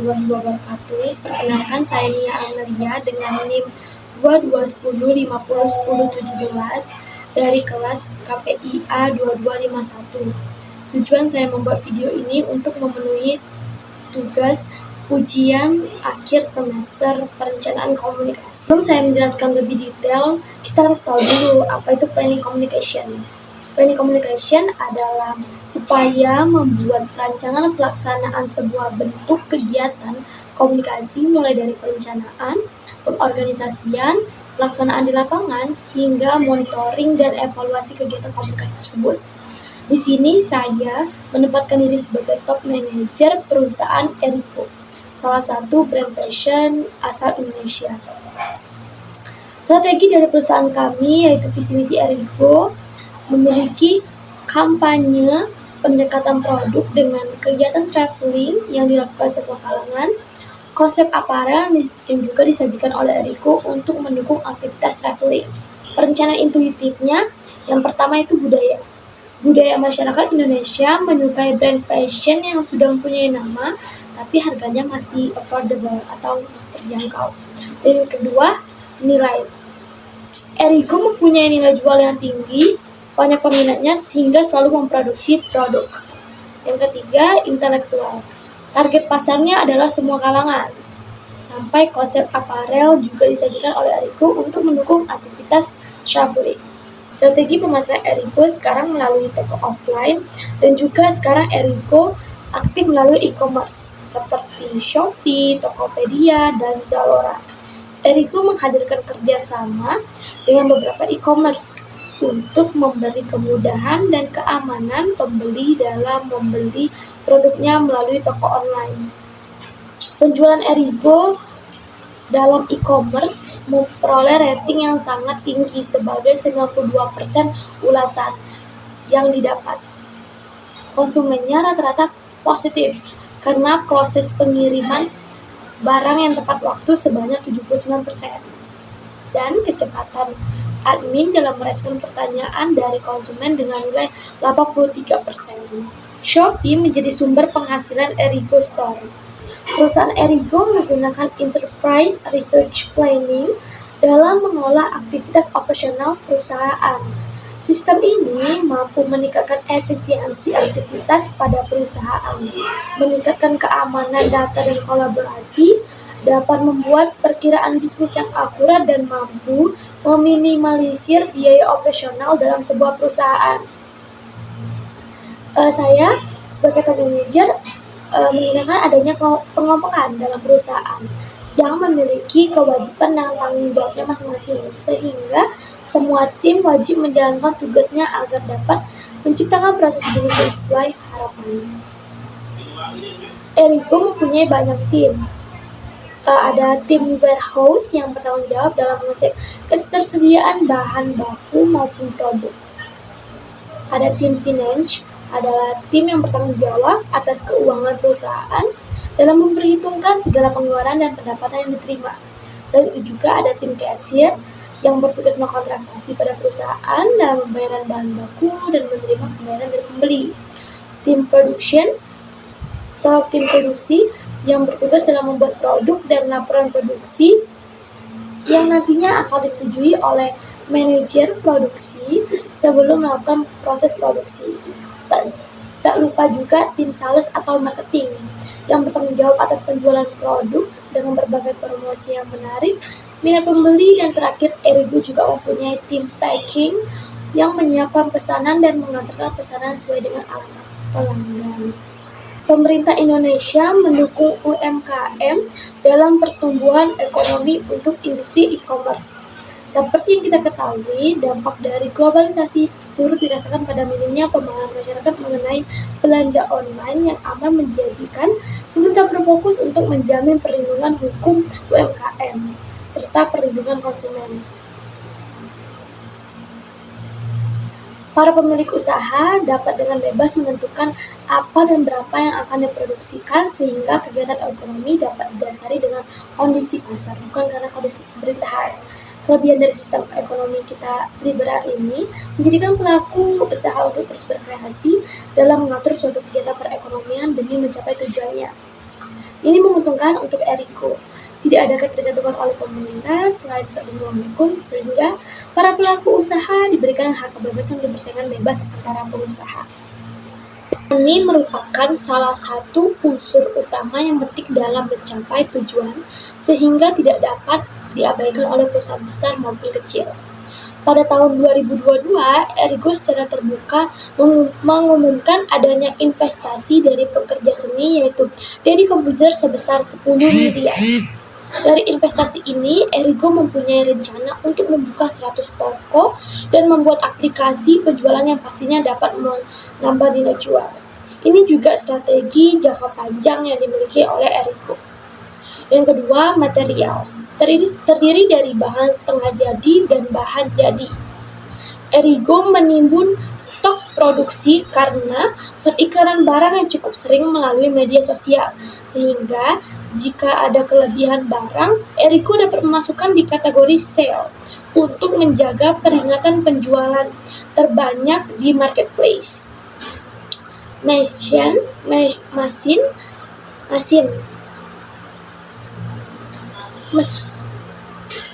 warahmatullahi wabarakatuh. Perkenalkan, saya Nia Amelia dengan NIM 2210501017 dari kelas KPI A2251. Tujuan saya membuat video ini untuk memenuhi tugas ujian akhir semester perencanaan komunikasi. Sebelum saya menjelaskan lebih detail, kita harus tahu dulu apa itu planning communication. Planning communication adalah upaya membuat rancangan pelaksanaan sebuah bentuk kegiatan komunikasi mulai dari perencanaan, pengorganisasian, pelaksanaan di lapangan, hingga monitoring dan evaluasi kegiatan komunikasi tersebut. Di sini saya menempatkan diri sebagai top manager perusahaan Erigo, salah satu brand fashion asal Indonesia. Strategi dari perusahaan kami yaitu visi misi Erigo memiliki kampanye pendekatan produk dengan kegiatan traveling yang dilakukan semua kalangan, konsep aparel yang juga disajikan oleh Erigo untuk mendukung aktivitas traveling. Perencanaan intuitifnya, yang pertama itu budaya. Budaya masyarakat Indonesia menyukai brand fashion yang sudah mempunyai nama, tapi harganya masih affordable atau masih terjangkau. Dan yang kedua, nilai. Erigo mempunyai nilai jual yang tinggi, banyak peminatnya sehingga selalu memproduksi produk. Yang ketiga, intelektual. Target pasarnya adalah semua kalangan. Sampai konsep aparel juga disajikan oleh Erigo untuk mendukung aktivitas traveling. Strategi pemasaran Erigo sekarang melalui toko offline dan juga sekarang Erigo aktif melalui e-commerce seperti Shopee, Tokopedia, dan Zalora. Erigo menghadirkan kerjasama dengan beberapa e-commerce untuk memberi kemudahan dan keamanan pembeli dalam membeli produknya melalui toko online. Penjualan Erigo dalam e-commerce memperoleh rating yang sangat tinggi sebagai 92% ulasan yang didapat. Konsumennya rata-rata positif karena proses pengiriman barang yang tepat waktu sebanyak 79%. Dan kecepatan admin dalam merespon pertanyaan dari konsumen dengan nilai 83%. Shopee menjadi sumber penghasilan Erigo Store. Perusahaan Erigo menggunakan Enterprise Research Planning dalam mengolah aktivitas operasional perusahaan. Sistem ini mampu meningkatkan efisiensi aktivitas pada perusahaan, meningkatkan keamanan data dan kolaborasi, dapat membuat perkiraan bisnis yang akurat dan mampu meminimalisir biaya operasional dalam sebuah perusahaan. Saya sebagai top manager menggunakan adanya pengelompokan dalam perusahaan yang memiliki kewajiban dan tanggung jawabnya masing-masing, sehingga semua tim wajib menjalankan tugasnya agar dapat menciptakan proses bisnis sesuai harapan. Erigo mempunyai banyak tim. Ada tim warehouse yang bertanggung jawab dalam mengecek ketersediaan bahan baku maupun produk. Ada tim finance, adalah tim yang bertanggung jawab atas keuangan perusahaan dalam memperhitungkan segala pengeluaran dan pendapatan yang diterima. Selain itu juga ada tim cashier yang bertugas melakukan transaksi pada perusahaan dalam pembayaran bahan baku dan menerima pembayaran dari pembeli. Tim production atau tim produksi yang bertugas dalam membuat produk dan laporan produksi yang nantinya akan disetujui oleh manajer produksi sebelum melakukan proses produksi. Tak lupa juga tim sales atau marketing yang bertanggung jawab atas penjualan produk dengan berbagai promosi yang menarik minat pembeli. Dan terakhir, Erigo juga mempunyai tim packing yang menyiapkan pesanan dan mengantarkan pesanan sesuai dengan alamat pelanggan. Pemerintah Indonesia mendukung UMKM dalam pertumbuhan ekonomi untuk industri e-commerce. Seperti yang kita ketahui, dampak dari globalisasi turut dirasakan pada minimnya pemahaman masyarakat mengenai belanja online yang aman menjadikan pemerintah berfokus untuk menjamin perlindungan hukum UMKM serta perlindungan konsumen. Para pemilik usaha dapat dengan bebas menentukan apa dan berapa yang akan diproduksikan sehingga kegiatan ekonomi dapat didasari dengan kondisi pasar, bukan karena kondisi pemerintahan. Kelebihan dari sistem ekonomi kita liberal ini menjadikan pelaku usaha untuk terus berkreasi dalam mengatur suatu kegiatan perekonomian demi mencapai tujuannya. Ini menguntungkan untuk Erigo. Tidak ada ketergantungan oleh pemerintah selain perlindungan hukum, sehingga para pelaku usaha diberikan hak kebebasan untuk bersaing bebas antara pengusaha. Ini merupakan salah satu unsur utama yang penting dalam mencapai tujuan, sehingga tidak dapat diabaikan oleh perusahaan besar maupun kecil. Pada tahun 2022, Erigo secara terbuka mengumumkan adanya investasi dari pekerja seni yaitu Deddy Corbuzier sebesar 10 miliar. Dari investasi ini, Erigo mempunyai rencana untuk membuka 100 toko dan membuat aplikasi penjualan yang pastinya dapat menambah nilai jual. Ini juga strategi jangka panjang yang dimiliki oleh Erigo. Yang kedua, materials. Terdiri dari bahan setengah jadi dan bahan jadi. Erigo menimbun stok produksi karena periklanan barang yang cukup sering melalui media sosial, sehingga jika ada kelebihan barang, Erigo dapat memasukkan di kategori sale untuk menjaga peringatan penjualan terbanyak di marketplace.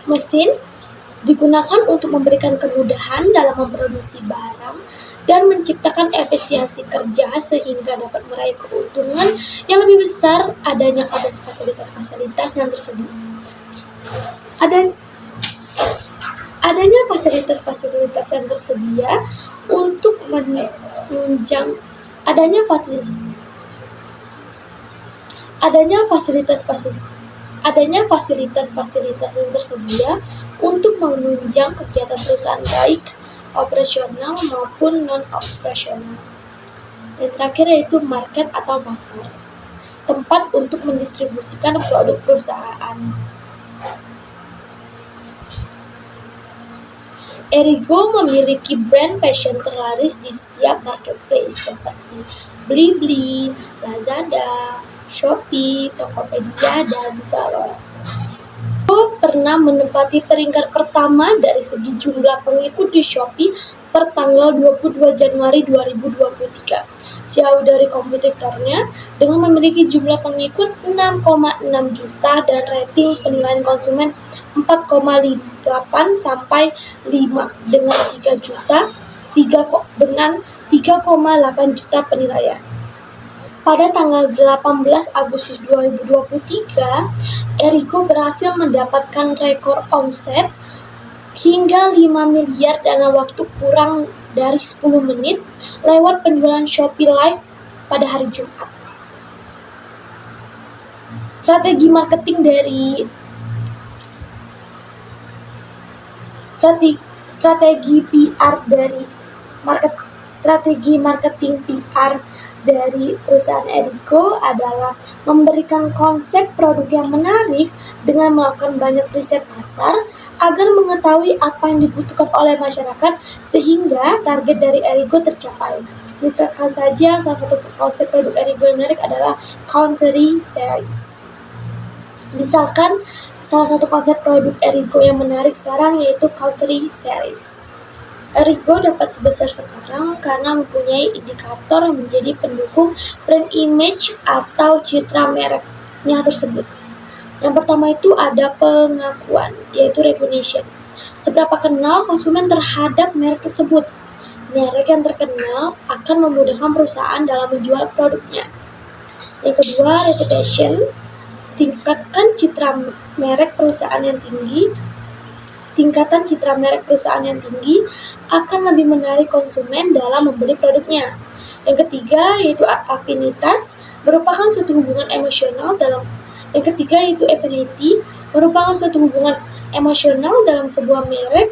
Mesin digunakan untuk memberikan kemudahan dalam memproduksi barang dan menciptakan efisiensi kerja sehingga dapat meraih keuntungan yang lebih besar. Adanya fasilitas-fasilitas yang tersedia. Adanya fasilitas-fasilitas yang tersedia untuk menunjang fasilitas-fasilitas yang tersedia untuk menunjang kegiatan perusahaan baik operasional maupun non-operasional. Dan terakhir yaitu market atau pasar, tempat untuk mendistribusikan produk perusahaan. Erigo memiliki brand fashion terlaris di setiap marketplace seperti Blibli, Lazada, Shopee, Tokopedia, dan Zalora. Erigo pernah menempati peringkat pertama dari segi jumlah pengikut di Shopee per tanggal 22 Januari 2023, jauh dari kompetitornya dengan memiliki jumlah pengikut 6,6 juta dan rating penilaian konsumen 4,8 sampai 5 dengan 3,8 juta penilaian. Pada tanggal 18 Agustus 2023, Erigo berhasil mendapatkan rekor omset hingga 5 miliar dalam waktu kurang dari 10 menit lewat penjualan Shopee Live pada hari Jumat. Strategi marketing PR dari perusahaan Erigo adalah memberikan konsep produk yang menarik dengan melakukan banyak riset pasar agar mengetahui apa yang dibutuhkan oleh masyarakat sehingga target dari Erigo tercapai. Misalkan saja salah satu konsep produk Erigo yang menarik adalah Country Series. Misalkan salah satu konsep produk Erigo yang menarik sekarang yaitu Country Series. Erigo dapat sebesar sekarang karena mempunyai indikator yang menjadi pendukung brand image atau citra mereknya tersebut. Yang pertama itu ada pengakuan, yaitu recognition. Seberapa kenal konsumen terhadap merek tersebut. Merek yang terkenal akan memudahkan perusahaan dalam menjual produknya. Yang kedua, reputation. Tingkatan citra merek perusahaan yang tinggi akan lebih menarik konsumen dalam membeli produknya. Yang ketiga yaitu afinitas, merupakan suatu hubungan emosional dalam sebuah merek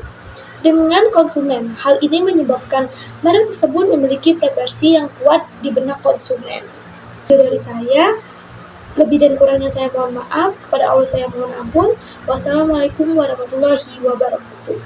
dengan konsumen. Hal ini menyebabkan merek tersebut memiliki preferensi yang kuat di benak konsumen. Dari saya, lebih dan kurangnya saya mohon maaf, kepada Allah saya mohon ampun. Wassalamualaikum warahmatullahi wabarakatuh.